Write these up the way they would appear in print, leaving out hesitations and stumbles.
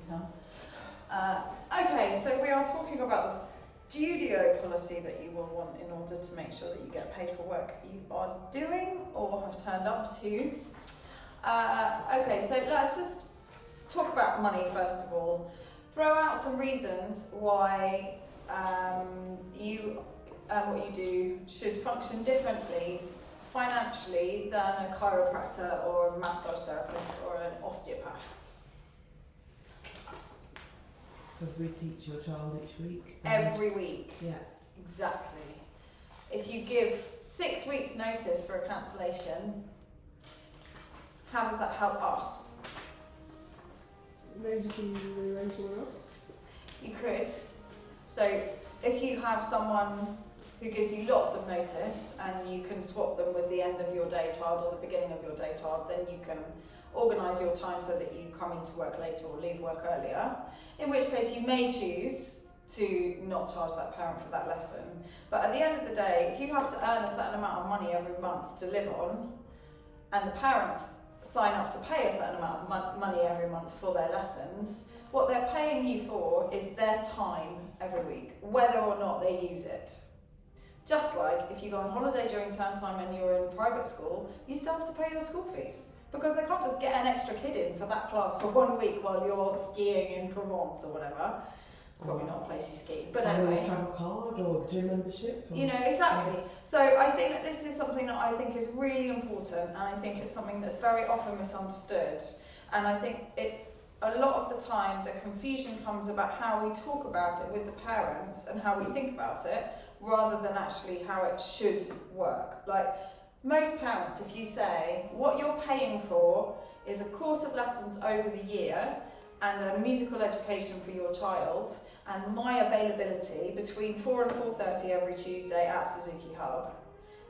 term. Okay, so we are talking about the studio policy that you will want in order to make sure that you get paid for work you are doing or have turned up to. Okay, so let's just talk about money first of all. Throw out some reasons why what you do should function differently financially than a chiropractor or a massage therapist or an osteopath. Because we teach your child each week. Every week. Yeah. Exactly. If you give 6 weeks notice for a cancellation, how does that help us? Maybe can you rearrange someone else? You could. So if you have someone who gives you lots of notice and you can swap them with the end of your day child or the beginning of your day child, then you can organise your time so that you come into work later or leave work earlier, in which case you may choose to not charge that parent for that lesson. But at the end of the day, if you have to earn a certain amount of money every month to live on, and the parents sign up to pay a certain amount of money every month for their lessons, what they're paying you for is their time every week, whether or not they use it. Just like if you go on holiday during term time and you're in private school, you still have to pay your school fees, because they can't just get an extra kid in for that class for 1 week while you're skiing in Provence or whatever. It's probably not a place you ski, but anyway. Or a travel card or gym membership. Or, you know, exactly. So I think that this is something that I think is really important, and I think it's something that's very often misunderstood. And I think it's a lot of the time the confusion comes about how we talk about it with the parents and how we think about it, rather than actually how it should work. Like most parents, if you say what you're paying for is a course of lessons over the year and a musical education for your child, and my availability between 4 and 4:30 every Tuesday at Suzuki Hub,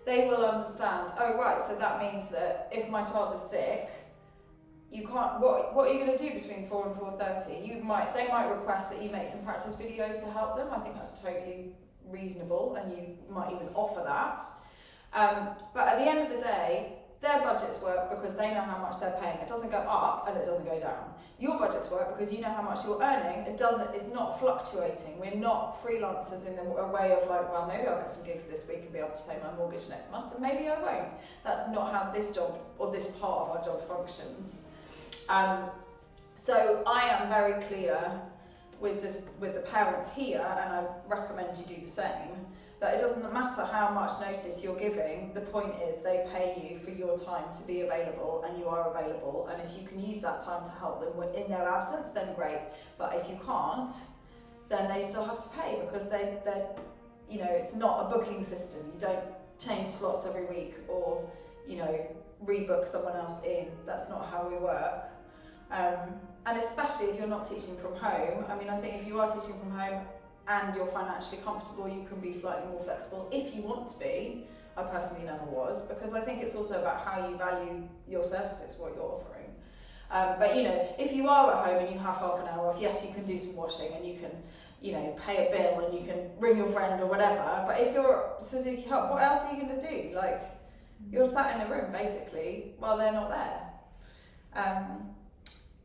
they will understand, oh right, so that means that if my child is sick, you can't, what are you going to do between 4 and 4:30? They might request that you make some practice videos to help them. I think that's totally reasonable, and you might even offer that. But at the end of the day, their budgets work because they know how much they're paying. It doesn't go up and it doesn't go down. Your budgets work because you know how much you're earning. It's not fluctuating. We're not freelancers in a way of like, well, maybe I'll get some gigs this week and be able to pay my mortgage next month, and maybe I won't. That's not how this job or this part of our job functions. So I am very clear with the parents here, and I recommend you do the same, that it doesn't matter how much notice you're giving, the point is they pay you for your time to be available, and you are available, and if you can use that time to help them in their absence, then great. But if you can't, then they still have to pay, because they're it's not a booking system. You don't change slots every week or rebook someone else in. That's not how we work. And especially if you're not teaching from home. I mean, I think if you are teaching from home and you're financially comfortable, you can be slightly more flexible if you want to be. I personally never was, because I think it's also about how you value your services, what you're offering. But if you are at home and you have half an hour off, yes, you can do some washing and you can, pay a bill and you can ring your friend or whatever. But if you're at Suzuki Hub, what else are you going to do? Like, you're sat in a room basically while they're not there.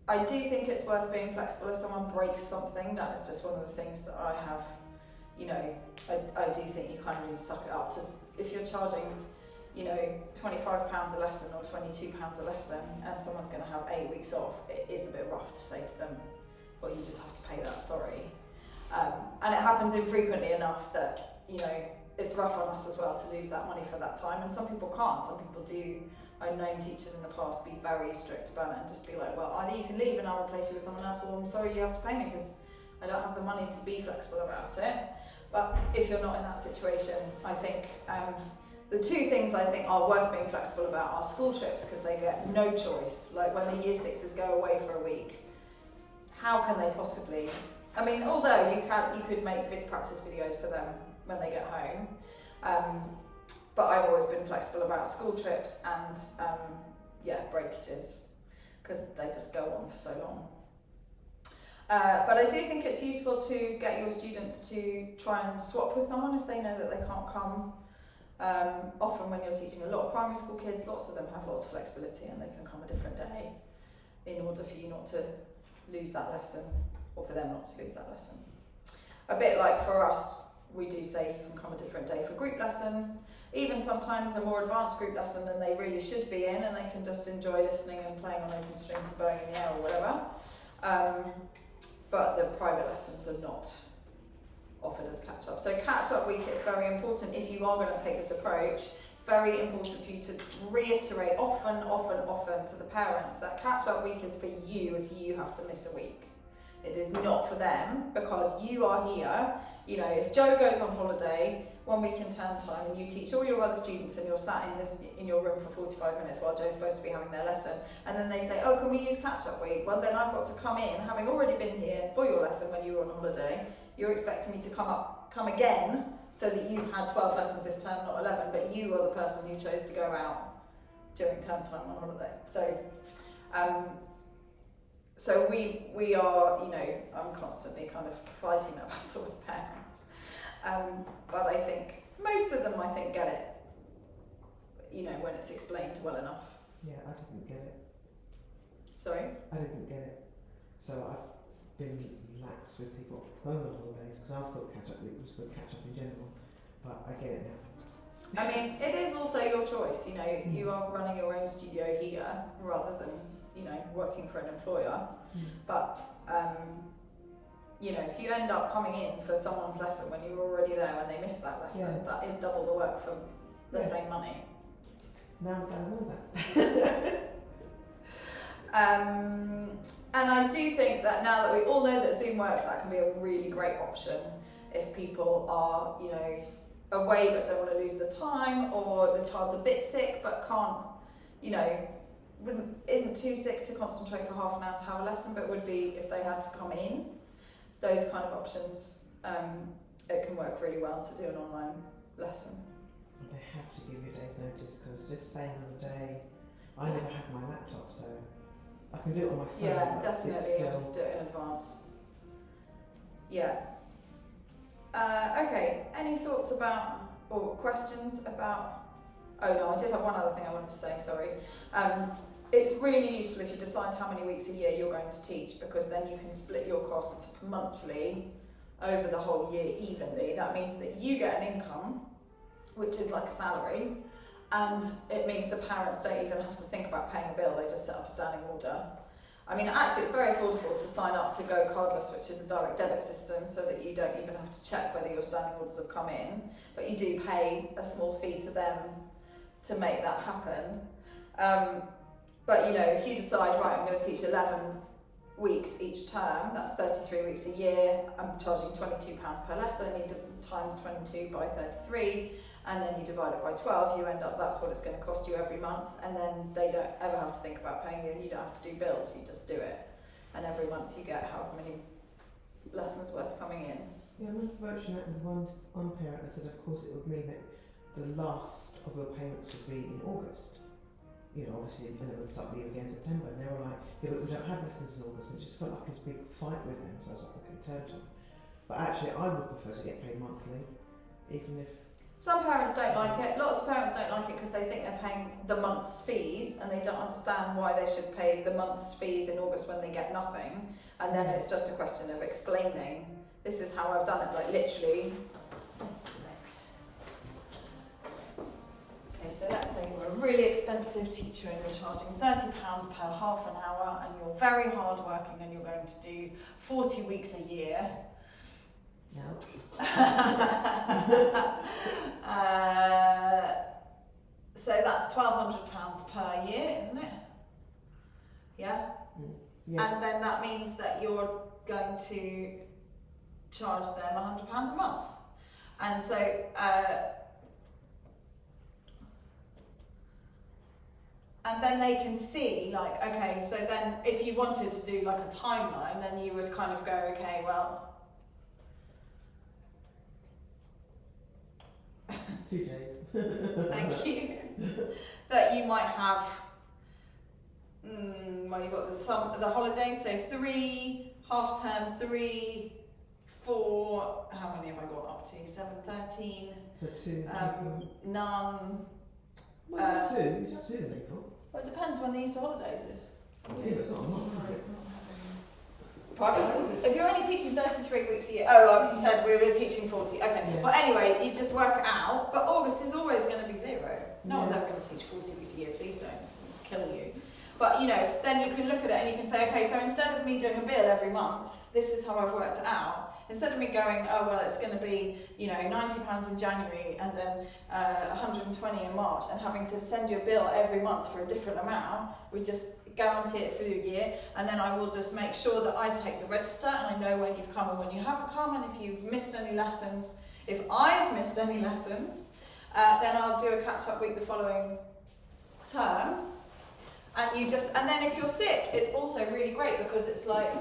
I do think it's worth being flexible if someone breaks something. That is just one of the things that I have, I do think you kind of need to suck it up. If you're charging, £25 a lesson or £22 a lesson, and someone's going to have 8 weeks off, it is a bit rough to say to them, well, you just have to pay that, sorry. And it happens infrequently enough that, it's rough on us as well to lose that money for that time, and some people can't. Some people do. I've known teachers in the past be very strict about it and just be like, well, either you can leave and I'll replace you with someone else, or I'm sorry, you have to pay me because I don't have the money to be flexible about it. But if you're not in that situation, I think the two things I think are worth being flexible about are school trips, because they get no choice. Like when the year sixes go away for a week, how can they possibly? I mean, although you could make practice videos for them when they get home. But I've always been flexible about school trips and breakages, because they just go on for so long. But I do think it's useful to get your students to try and swap with someone if they know that they can't come. Often when you're teaching a lot of primary school kids, lots of them have lots of flexibility and they can come a different day in order for you not to lose that lesson, or for them not to lose that lesson. A bit like for us, we do say you can come a different day for group lesson, even sometimes a more advanced group lesson than they really should be in, and they can just enjoy listening and playing on open strings and bowing in the air or whatever. But the private lessons are not offered as catch-up. So catch-up week is very important if you are going to take this approach. It's very important for you to reiterate often to the parents that catch-up week is for you if you have to miss a week. It is not for them, because you are here. You know, if Joe goes on holiday 1 week in term time and you teach all your other students and you're sat in your room for 45 minutes while Joe's supposed to be having their lesson, and then they say, oh, can we use catch-up week? Well, then I've got to come in, having already been here for your lesson when you were on holiday. You're expecting me to come again, so that you've had 12 lessons this term, not 11, but you are the person who chose to go out during term time on holiday. So we are, you know, I'm constantly kind of fighting that battle with parents. But I think most of them, get it, you know, when it's explained well enough. Yeah, I didn't get it. Sorry? I didn't get it. So I've been lax with people going on holidays, because I thought catch-up week was for catch-up in general, but I get it now. I mean, it is also your choice, you know, you are running your own studio here rather than, you know, working for an employer. But, you know, if you end up coming in for someone's lesson when you were already there when they missed that lesson, that is double the work for the same money. Now I'm going to know that. And I do think that now that we all know that Zoom works, that can be a really great option if people are, you know, away but don't want to lose the time, or the child's a bit sick but can't, you know, isn't too sick to concentrate for half an hour to have a lesson, but would be if they had to come in. Those kind of options, it can work really well to do an online lesson. They have to give you a day's notice, because just saying on the day, I never have my laptop, so I can do it on my phone. Yeah, definitely, you have to do it in advance. Yeah. Okay, any thoughts about, or questions about, oh no, I did have one other thing I wanted to say, sorry. It's really useful if you decide how many weeks a year you're going to teach, because then you can split your costs monthly over the whole year evenly. That means that you get an income, which is like a salary, and it means the parents don't even have to think about paying a bill, they just set up a standing order. I mean, actually it's very affordable to sign up to Go Cardless, which is a direct debit system, so that you don't even have to check whether your standing orders have come in, but you do pay a small fee to them to make that happen. But you know, if you decide, right, I'm going to teach 11 weeks each term, that's 33 weeks a year, I'm charging £22 per lesson, you times 22 by 33, and then you divide it by 12, you end up, that's what it's going to cost you every month, and then they don't ever have to think about paying you, and you don't have to do bills, you just do it. And every month you get however many lessons worth coming in. Yeah, I was approaching that with one parent, I said, of course it would mean that the last of your payments would be in August. You know, obviously, and then we'd start the year again in September, and they were like, yeah, but we don't have lessons in August, and it just felt like this big fight with them, so I was like, okay, turn time. But actually, I would prefer to get paid monthly, even if... Some parents don't like it, lots of parents don't like it because they think they're paying the month's fees, and they don't understand why they should pay the month's fees in August when they get nothing, and then it's just a question of explaining, this is how I've done it, like literally. Okay, so let's say you're a really expensive teacher and you're charging £30 per half an hour, and you're very hard working and you're going to do 40 weeks a year. No. So that's £1,200 per year, isn't it? Yeah? Yes. And then that means that you're going to charge them £100 a month. And so, and then they can see, like, okay, so then if you wanted to do like a timeline, then you would kind of go, okay, well, 2 days. thank you. That you might have, well, you've got the holidays, so 3, half term, 3, 4, how many have I got up to? 7, 13, So 2. none. Well, 2. You have 2 in April. Well, it depends when the Easter holidays is. Yeah, but it's not a month, is it? Private schools, if you're only teaching 33 weeks a year, I said we were teaching 40, okay. Yeah. Well, anyway, you just work it out, but August is always going to be 0. No one's ever going to teach 40 weeks a year, please don't, it's going to kill you. But, you know, then you can look at it and you can say, okay, so instead of me doing a bill every month, this is how I've worked it out. Instead of me going, oh, well, it's going to be, you know, £90 in January and then 120 in March, and having to send you a bill every month for a different amount, we just guarantee it for the year, and then I will just make sure that I take the register and I know when you've come and when you haven't come, and if you've missed any lessons. If I've missed any lessons, then I'll do a catch-up week the following term. And then if you're sick, it's also really great because it's like,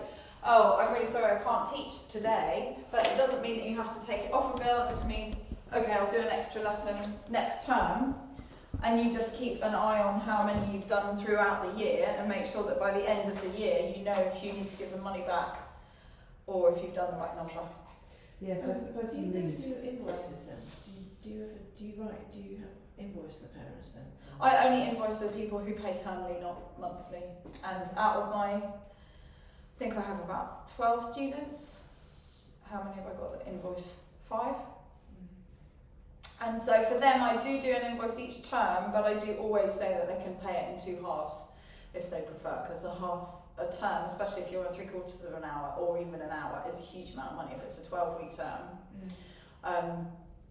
oh, I'm really sorry I can't teach today, but it doesn't mean that you have to take it off a bill. It just means, okay, I'll do an extra lesson next term, and you just keep an eye on how many you've done throughout the year and make sure that by the end of the year you know if you need to give the money back or if you've done the right number. Yeah, so if the person leaves... Do you invoices then? Do you invoice the parents then? I only invoice the people who pay termly, not monthly. And out of my, I think I have about 12 students. How many have I got that invoice? 5? And so for them, I do an invoice each term, but I do always say that they can pay it in 2 halves if they prefer, because a term, especially if you're on 3/4 of an hour or even an hour, is a huge amount of money if it's a 12-week term.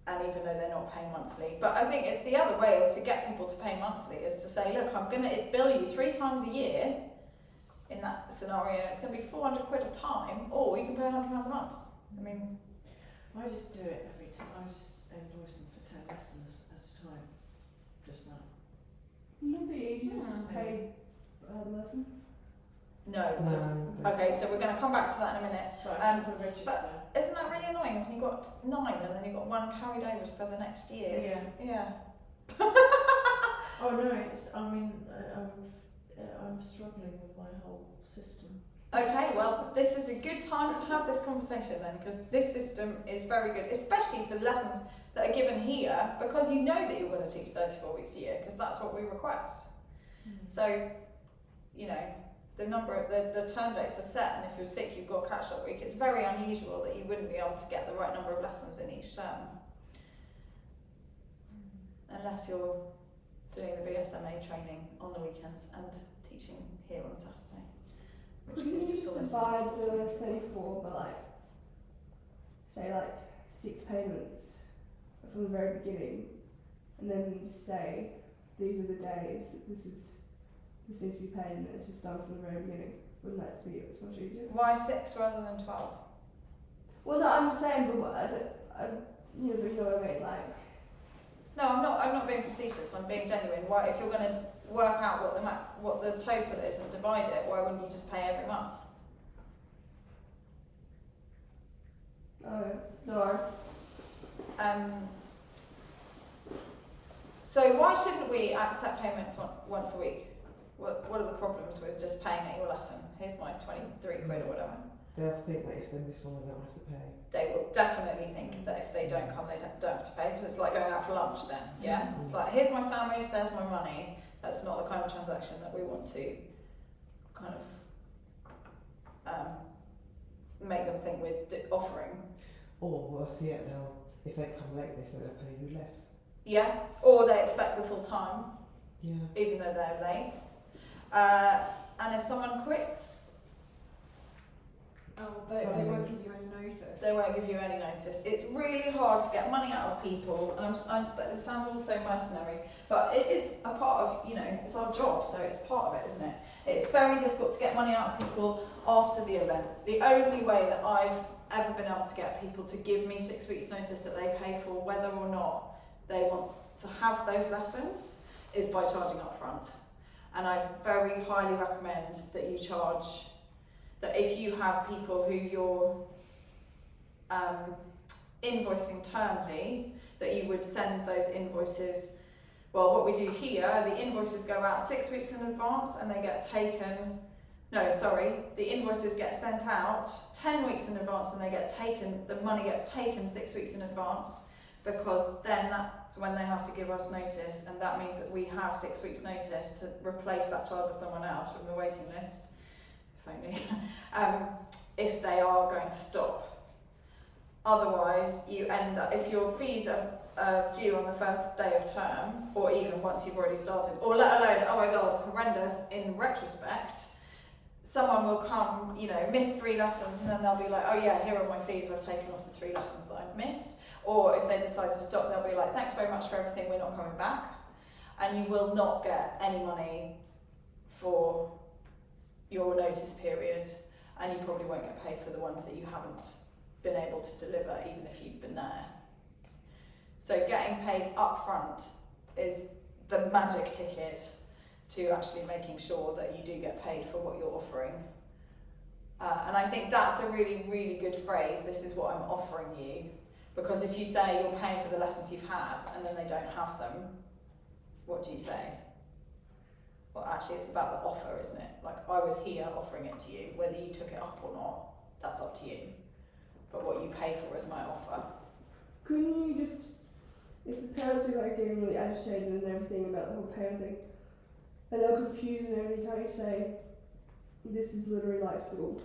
And even though they're not paying monthly. But I think it's the other way is to get people to pay monthly, is to say, look, I'm going to bill you 3 times a year. In that scenario, it's going to be £400 a time, or you can pay £100 a month. I mean, I just do it every time. I just invoice them for 10 lessons at a time. Just that. Wouldn't it be easier to pay lesson? no. Because, okay, so we're going to come back to that in a minute. But keep a register. Isn't that really annoying when you've got 9 and then you've got 1 carried over for the next year? Yeah. Oh no, I'm struggling with my whole system. Okay, well, this is a good time to have this conversation then, because this system is very good, especially for the lessons that are given here, because you know that you're going to teach 34 weeks a year, because that's what we request. So, you know, the term dates are set, and if you're sick, you've got catch-up week. It's very unusual that you wouldn't be able to get the right number of lessons in each term, unless you're doing the BSMA training on the weekends and teaching here on Saturday. Could you just divide the 34 by say 6 payments from the very beginning, and then just say these are the days that this needs to be paid, and then it's just done from the very beginning? Wouldn't that be so much easier? Why 6 rather than 12? Well, no, I'm saying, but you know what I mean, No, I'm not being facetious. I'm being genuine. Why, if you're going to work out what the total is and divide it, why wouldn't you just pay every month? No. So why shouldn't we accept payments once a week? What are the problems with just paying at your lesson? Here's my 23 quid or whatever. They'll think that if they miss one, they don't have to pay. They will definitely think that if they don't come, they don't have to pay, because it's like going out for lunch then, yeah? It's like, here's my sandwich, there's my money. That's not the kind of transaction that we want to kind of make them think we're offering. Or worse yet, if they come late, they say they'll pay you less. Yeah, or they expect the full time, Yeah. even though they're late. And if someone quits, they won't give you any notice. they won't give you any notice. It's really hard to get money out of people, and it sounds also mercenary, but it is a part of, it's our job, so it's part of it, isn't it? It's very difficult to get money out of people after the event. The only way that I've ever been able to get people to give me 6 weeks notice that they pay for whether or not they want to have those lessons is by charging up front. And I very highly recommend that you charge, that if you have people who you're invoicing termly, that you would send those invoices. Well, what we do here, the invoices go out 6 weeks in advance and they get taken, the invoices get sent out 10 weeks in advance and they get taken, the money gets taken 6 weeks in advance, because then that's when they have to give us notice, and that means that we have 6 weeks notice to replace that child with someone else from the waiting list if only, if they are going to stop. Otherwise, you end up, if your fees are due on the first day of term, or even once you've already started, or let alone, oh my god, horrendous in retrospect, someone will come, you know, miss 3 lessons, and then they'll be like, oh yeah, here are my fees, I've taken off the 3 lessons that I've missed. Or if they decide to stop, they'll be like, thanks very much for everything, we're not coming back. And you will not get any money for your notice period, and you probably won't get paid for the ones that you haven't been able to deliver, even if you've been there. So getting paid up front is the magic ticket to actually making sure that you do get paid for what you're offering. And I think that's a really, really good phrase, this is what I'm offering you. Because if you say you're paying for the lessons you've had and then they don't have them, what do you say? Well, actually it's about the offer, isn't it? Like, I was here offering it to you, whether you took it up or not, that's up to you. But what you pay for is my offer. Couldn't you just, if the parents are like getting really agitated and everything about the whole parent thing, and they're confused and everything, can't you say, this is literally like school?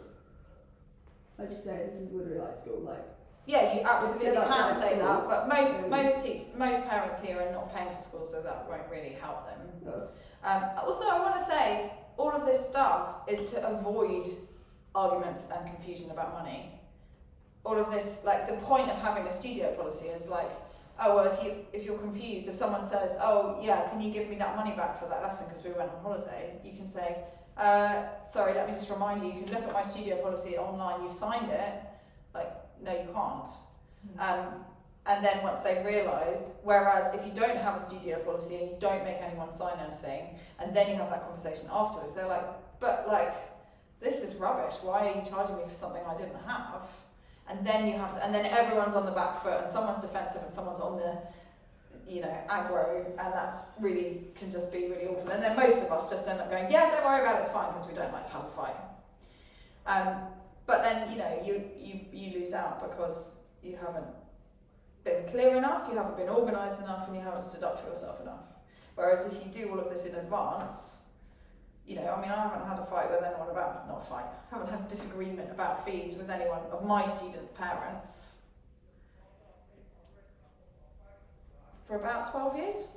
I just say, this is literally like school, like. Yeah, you absolutely Like can say school. that, but most parents here are not paying for school, so that won't really help them. No. Also, I want to say, all of this stuff is to avoid arguments and confusion about money. All of this, like, the point of having a studio policy is like, oh, well, if you're confused, if someone says, oh, yeah, can you give me that money back for that lesson because we went on holiday, you can say, sorry, let me just remind you, you can look at my studio policy online, you've signed it. Like, no, you can't. And then once they've realised, whereas if you don't have a studio policy and you don't make anyone sign anything, and then you have that conversation afterwards, they're like, but like, this is rubbish, why are you charging me for something I didn't have? And then you have to, and then everyone's on the back foot, and someone's defensive and someone's on the, you know, aggro, and that's really, can just be really awful. And then most of us just end up going, yeah, don't worry about it, it's fine, because we don't like to have a fight. But then, you know, you lose out because you haven't been clear enough, you haven't been organised enough, and you haven't stood up for yourself enough. Whereas if you do all of this in advance, you know, I mean, I haven't had a fight with anyone about, not a fight, I haven't had a disagreement about fees with anyone of my students' parents for about 12 years.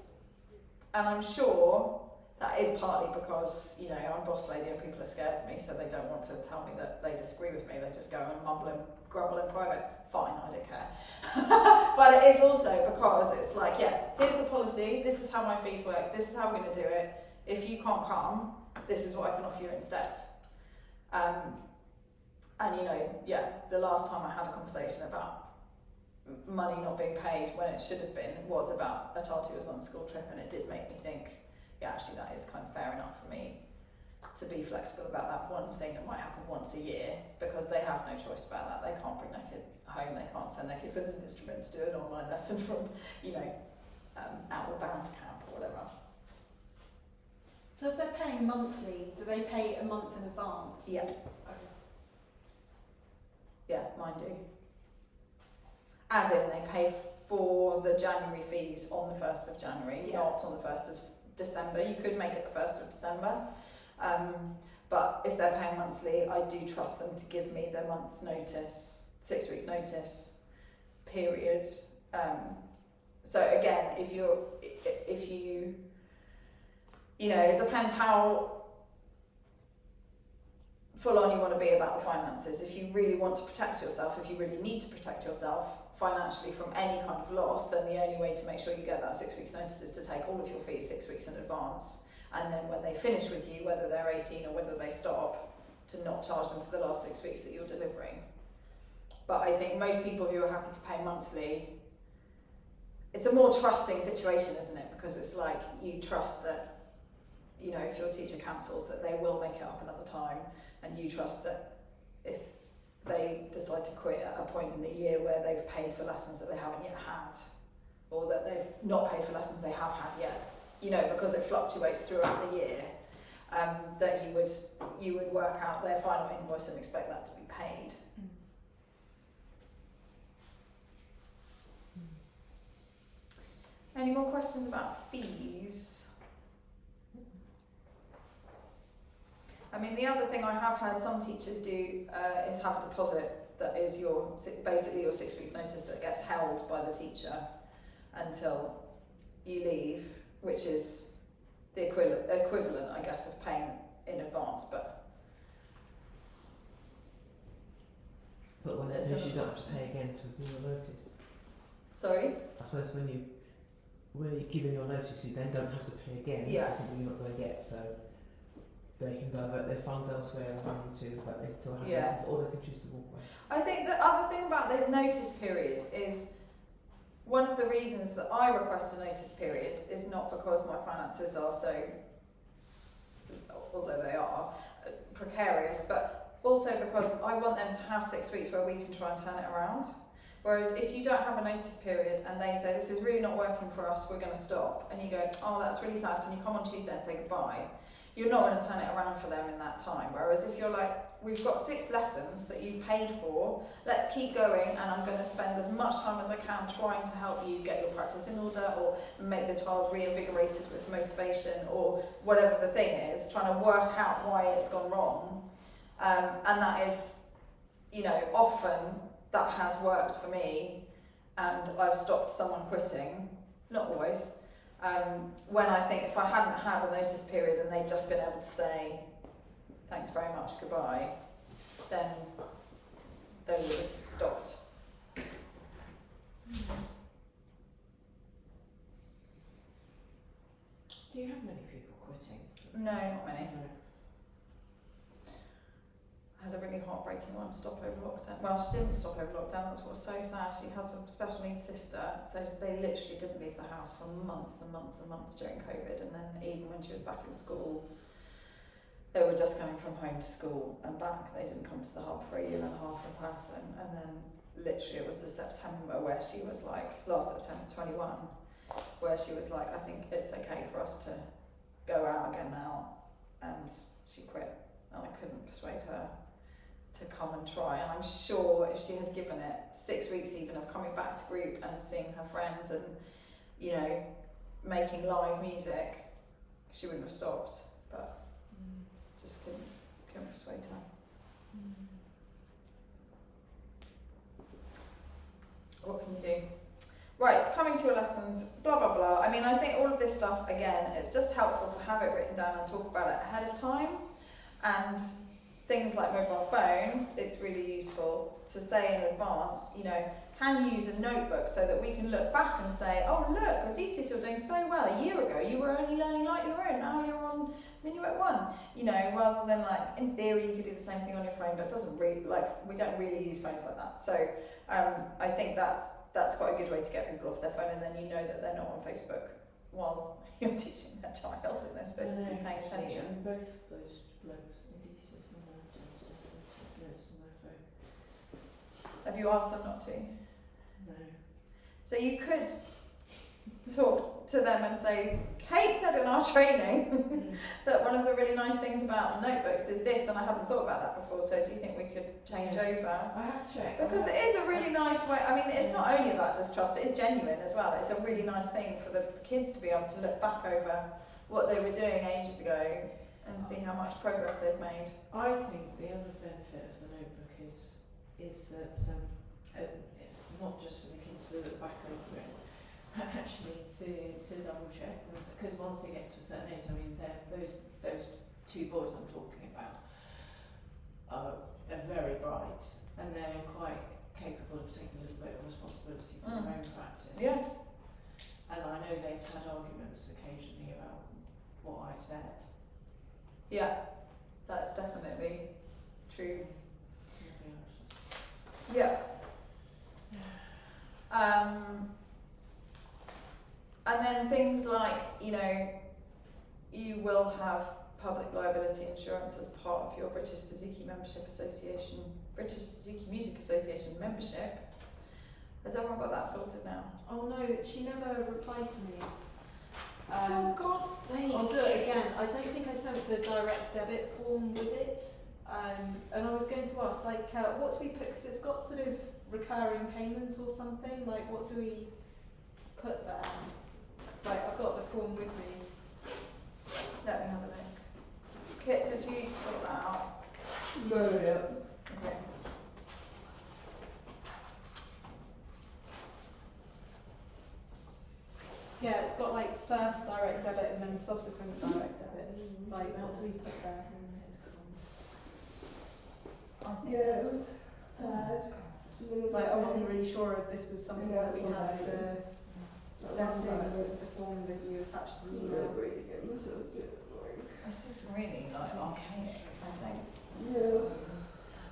And I'm sure that is partly because, you know, I'm a boss lady and people are scared of me, so they don't want to tell me that they disagree with me. They just go and mumble and grumble in private. Fine, I don't care. But it is also because it's like, yeah, here's the policy, this is how my fees work, this is how we're going to do it. If you can't come, this is what I can offer you instead. And, you know, yeah, the last time I had a conversation about money not being paid when it should have been was about a child who was on a school trip, and it did make me think, yeah, actually that is kind of fair enough for me to be flexible about that one thing that might happen once a year, because they have no choice about that. They can't bring their kid home, they can't send their kid with an instrument to do an online lesson from, you know, Outward Bound camp or whatever. So if they're paying monthly, do they pay a month in advance? Yeah. Okay. Yeah, mine do. As in, they pay for the January fees on the 1st of January, Yeah. not on the 1st of December. You could make it the 1st of December. But if they're paying monthly, I do trust them to give me the month's notice, 6 weeks notice period. So again, if you, you know, it depends how full on you want to be about the finances. If you really want to protect yourself, if you really need to protect yourself financially from any kind of loss, then the only way to make sure you get that 6 weeks notice is to take all of your fees 6 weeks in advance. And then when they finish with you, whether they're 18 or whether they stop, to not charge them for the last 6 weeks that you're delivering. But I think most people who are happy to pay monthly, it's a more trusting situation, isn't it? Because it's like you trust that, you know, if your teacher cancels, that they will make it up another time, and you trust that if they decide to quit at a point in the year where they've paid for lessons that they haven't yet had, or that they've not paid for lessons they have had yet, you know, because it fluctuates throughout the year, that you would work out their final invoice and expect that to be paid. Any more questions about fees? I mean, the other thing I have heard some teachers do is have a deposit that is basically your 6 weeks notice that gets held by the teacher until you leave, which is the equivalent, I guess, of paying in advance. But when it says you don't have to pay again to do your notice. Sorry? I suppose when you're given your notice, you then don't have to pay again for something you're not going to get, so they can divert their funds elsewhere if they need to, but they still have lessons, or they can choose to walk away. I think the other thing about the notice period is one of the reasons that I request a notice period is not because my finances are so, although they are, precarious, but also because I want them to have 6 weeks where we can try and turn it around. Whereas if you don't have a notice period and they say, this is really not working for us, we're going to stop, and you go, oh, that's really sad, can you come on Tuesday and say goodbye? You're not going to turn it around for them in that time. Whereas if you're like, we've got 6 lessons that you've paid for, let's keep going, and I'm going to spend as much time as I can trying to help you get your practice in order, or make the child reinvigorated with motivation, or whatever the thing is, trying to work out why it's gone wrong. And that is, often that has worked for me, and I've stopped someone quitting, not always. When I think if I hadn't had a notice period and they'd just been able to say, thanks very much, goodbye, then they would have stopped. Do you have many people quitting? No, not many. No. I had a really heartbreaking one stop over lockdown. Well, she didn't stop over lockdown, that's what was so sad. She has a special needs sister, so they literally didn't leave the house for months and months and months during COVID, and then even when she was back in school, they were just coming from home to school and back. They didn't come to the hub for a year and a half in person, and then literally it was the September where she was like, last September 21, where she was like, I think it's okay for us to go out again now, and she quit, and I couldn't persuade her to come and try. And I'm sure if she had given it 6 weeks even of coming back to group and seeing her friends and making live music, she wouldn't have stopped, but just couldn't persuade her. What can you do? Right, coming to your lessons, blah blah blah. I mean, I think all of this stuff, again, it's just helpful to have it written down and talk about it ahead of time. And things like mobile phones, it's really useful to say in advance, can you use a notebook so that we can look back and say, oh look, Odysseus, you're doing so well. A year ago you were only learning like your own, now you're on Minuet 1. Rather than like, in theory you could do the same thing on your phone, but it doesn't really, we don't really use phones like that. So I think that's quite a good way to get people off their phone, and then you know that they're not on Facebook while you're teaching their child and they're supposed to be paying attention. And both those blokes, Odysseus and Mountains, definitely take notes on their phone. Have you asked them not to? No. So you could talk to them and say, Kate said in our training that one of the really nice things about the notebooks is this, and I hadn't thought about that before, so do you think we could change over? I have checked. Because it is a really nice way, I mean, it's not only about distrust, it is genuine as well. It's a really nice thing for the kids to be able to look back over what they were doing ages ago and see how much progress they've made. I think the other benefit of the notebook is that not just for the kids to look back over it, but actually to double check, because once they get to a certain age, I mean, those 2 boys I'm talking about are very bright, and they're quite capable of taking a little bit of responsibility for their own practice. Yeah. And I know they've had arguments occasionally about what I said. Yeah, that's definitely true. Something else. Yeah. And then things like, you will have public liability insurance as part of your British Suzuki Music Association membership. Has everyone got that sorted now? Oh no, she never replied to me. For God's sake. I'll do it again. I don't think I sent the direct debit form with it. And I was going to ask, what do we put, because it's got sort of recurring payment or something, what do we put there? I've got the form with me. Let me have a look. Kit, did you sort that out? No, yeah. Okay. Yeah, it's got like first direct debit and then subsequent direct debits. Like, what do we put there? Yeah, it was bad. Like, I wasn't really sure if this was something Yeah, that we it's not had to bad. send in with the form that you attached to the email. Break again, so it was a bit annoying. It's just really like archaic, I think. Yeah.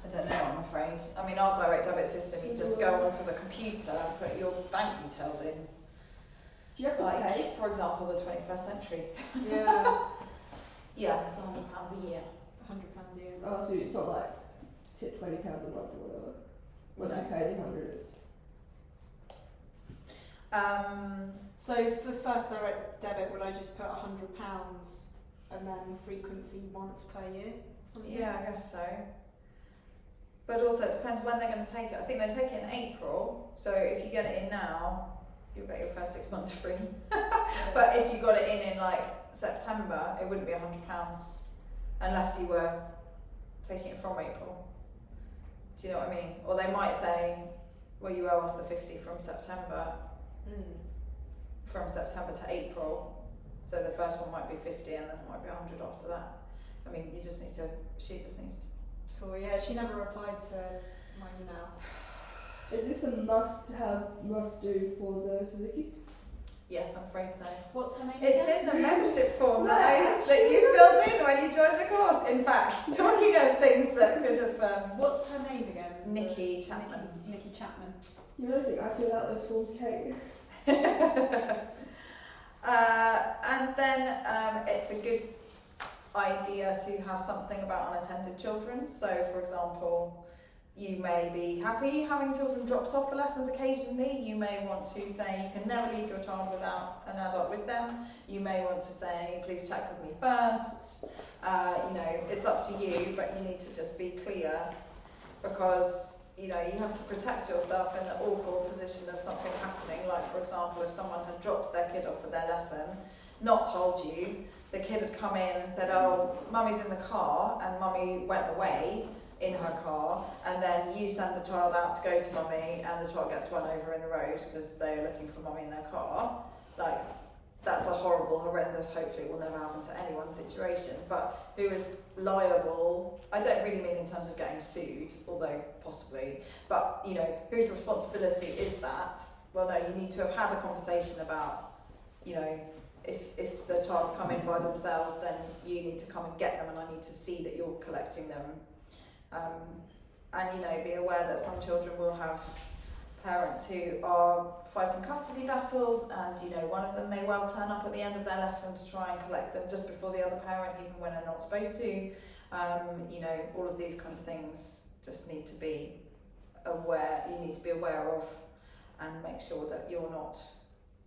I don't know, I'm afraid. I mean, our direct debit system, you just go onto the computer and put your bank details in. Do you have to pay? Like, for example, the 21st century. Yeah, Yeah, it's £100 a year. £100 a year. Oh, so it's not like, is it £20 a month or whatever? Once you pay the 100, it's... So for first direct debit, would I just put £100 and then frequency once per year? Something Yeah, I guess so. But also, it depends when they're going to take it. I think they take it in April, so if you get it in now, you'll get your first 6 months free. But if you got it in like September, it wouldn't be £100 unless you were taking it from April. Do you know what I mean? Or they might say, well, you owe us the 50 from September to April. So the first one might be 50 and then it might be 100 after that. I mean, she just needs to. So yeah, she never replied to my email. Is this a must do for the Suzuki? Yes, I'm afraid so. What's her name It's again? in the membership form that you filled in when you joined the course. In fact, talking of things that could have. What's her name again? Nikki Chapman. Nikki Chapman. You really think I filled out those forms, Kate? And then it's a good idea to have something about unattended children. So, for example, you may be happy having children dropped off for lessons occasionally. You may want to say you can never leave your child without an adult with them. You may want to say, please check with me first. It's up to you, but you need to just be clear because, you have to protect yourself in the awful position of something happening. Like, for example, if someone had dropped their kid off for their lesson, not told you, the kid had come in and said, oh, mummy's in the car, and mummy went away in her car, and then you send the child out to go to mummy and the child gets run over in the road because they're looking for mummy in their car. Like, that's a horrible, horrendous, hopefully it will never happen to anyone's situation, but who is liable, I don't really mean in terms of getting sued, although possibly, but whose responsibility is that? Well, no, you need to have had a conversation about, if the child's come in by themselves, then you need to come and get them, and I need to see that you're collecting them. And be aware that some children will have parents who are fighting custody battles, and one of them may well turn up at the end of their lesson to try and collect them just before the other parent, even when they're not supposed to. All of these kind of things just need to be aware. You need to be aware of, and make sure that you're not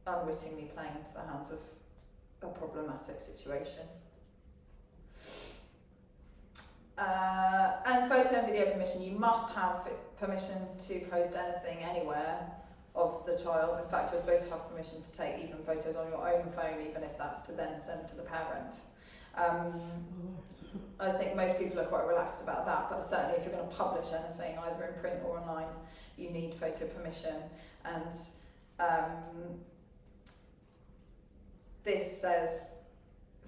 unwittingly playing into the hands of a problematic situation. And photo and video permission. You must have permission to post anything anywhere of the child. In fact, you're supposed to have permission to take even photos on your own phone, even if that's to then send to the parent. I think most people are quite relaxed about that, but certainly if you're going to publish anything, either in print or online, you need photo permission. And this says,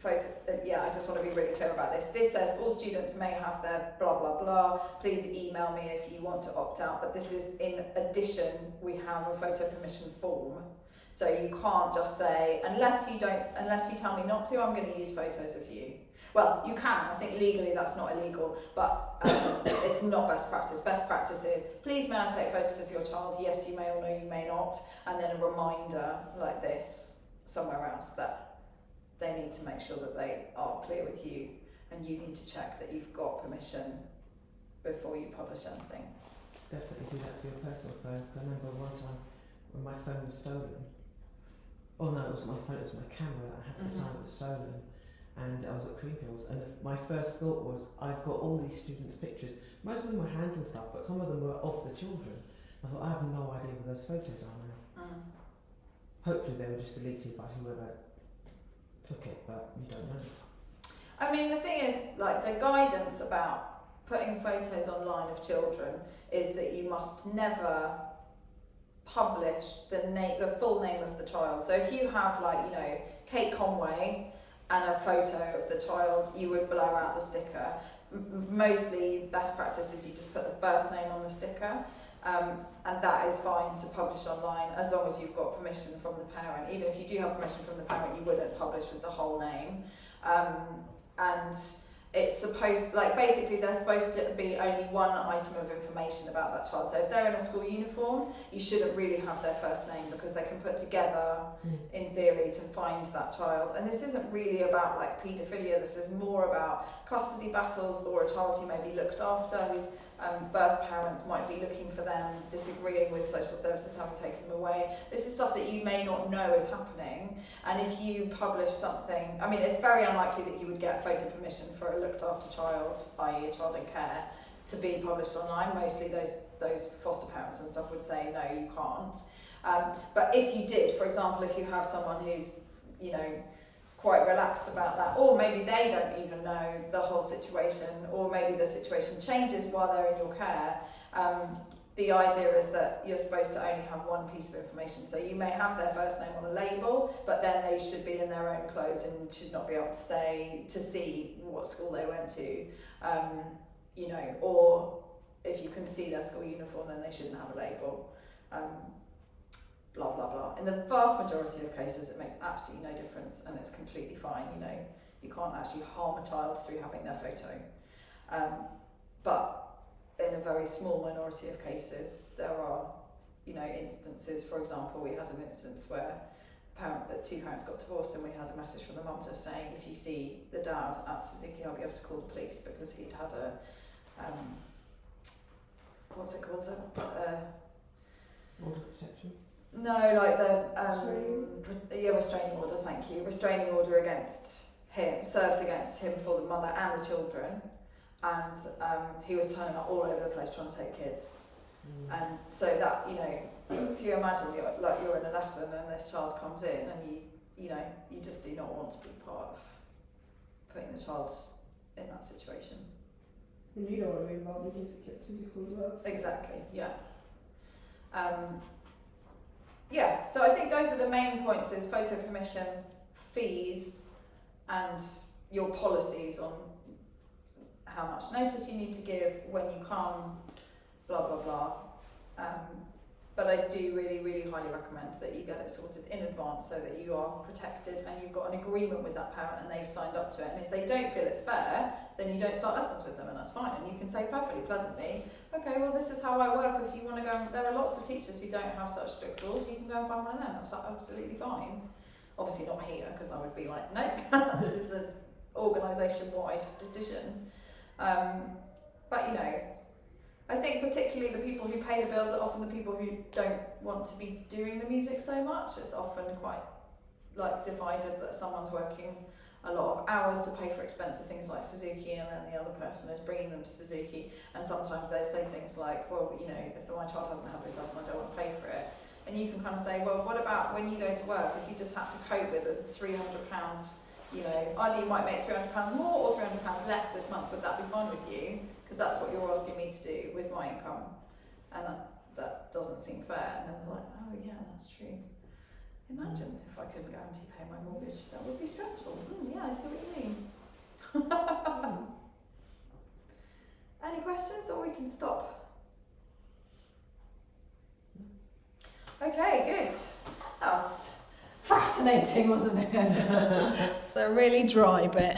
I just want to be really clear about this. This says all students may have their blah blah blah. Please email me if you want to opt out. But this is in addition. We have a photo permission form, so you can't just say unless you tell me not to. I'm going to use photos of you. Well, you can. I think legally that's not illegal, but it's not best practice. Best practice is please may I take photos of your child? Yes, you may, or no, you may not. And then a reminder like this somewhere else that they need to make sure that they are clear with you, and you need to check that you've got permission before you publish anything. Definitely do that for your personal phones. I remember one time when my phone was stolen. Oh no, it wasn't my phone, it was my camera that I had at the time. It was stolen, and I was at Creamfields, and my first thought was, I've got all these students' pictures. Most of them were hands and stuff, but some of them were of the children. I thought, I have no idea where those photos are now. Hopefully they were just deleted by whoever took it, but you don't know. I mean, the thing is, like, the guidance about putting photos online of children is that you must never publish the full name of the child. So if you have, like, you know, Kate Conway and a photo of the child, you would blur out the sticker. Mostly, best practice is you just put the first name on the sticker, and that is fine to publish online as long as you've got permission from the parent. Even if you do have permission from the parent, you wouldn't publish with the whole name. And it's supposed, like, basically they're supposed to be only one item of information about that child. So if they're in a school uniform, you shouldn't really have their first name, because they can put together, in theory, to find that child. And this isn't really about, like, paedophilia. This is more about custody battles, or a child who may be looked after, whose birth parents might be looking for them, disagreeing with social services having taken them away. This is stuff that you may not know is happening, and if you publish something, I mean, it's very unlikely that you would get photo permission for a looked after child, i.e. a child in care, to be published online. Mostly those foster parents and stuff would say, no, you can't. But if you did, for example, if you have someone who's, you know, quite relaxed about that, or maybe they don't even know the whole situation, or maybe the situation changes while they're in your care, the idea is that you're supposed to only have one piece of information. So you may have their first name on a label, but then they should be in their own clothes and should not be able to see what school they went to, you know, or if you can see their school uniform, then they shouldn't have a label. Blah, blah, blah. In the vast majority of cases, it makes absolutely no difference, and it's completely fine. You know, you can't actually harm a child through having their photo. But in a very small minority of cases, there are, you know, instances. For example, we had an instance where two parents got divorced, and we had a message from the mum just saying, if you see the dad at Suzuki Hub, you have to call the police, because he'd had a what's it called? Order of protection. No, like the restraining order. Thank you. Restraining order against him, served against him for the mother and the children, and he was turning up all over the place trying to take kids. And so that, you know, if you imagine you're in a lesson and this child comes in, and you know, you just do not want to be part of putting the child in that situation. And you don't want to be involved because it gets physical as well. Exactly. Yeah. Yeah, so I think those are the main points: is photo permission, fees, and your policies on how much notice you need to give, when you come, blah, blah, blah. But I do really, really highly recommend that you get it sorted in advance, so that you are protected and you've got an agreement with that parent and they've signed up to it. And if they don't feel it's fair, then you don't start lessons with them, and that's fine. And you can say perfectly pleasantly, okay, well, this is how I work. If you want to go, there are lots of teachers who don't have such strict rules. You can go and find one of them. That's absolutely fine. Obviously not here, because I would be like, no, this is an organisation-wide decision. But, you know, I think particularly the people who pay the bills are often the people who don't want to be doing the music so much. It's often quite, like, divided, that someone's working a lot of hours to pay for expensive things like Suzuki, and then the other person is bringing them to Suzuki, and sometimes they say things like, well, you know, if my child hasn't had this lesson, I don't want to pay for it. And you can kind of say, well, what about when you go to work, if you just had to cope with a £300, you know, either you might make £300 more or £300 less this month, would that be fine with you? Because that's what you're asking me to do with my income, and that doesn't seem fair. And then they're like, oh yeah, that's true. Imagine if I couldn't guarantee paying my mortgage, that would be stressful. Yeah, I see what you mean. Any questions, or we can stop? Okay, good. That was fascinating, wasn't it? It's the really dry bit.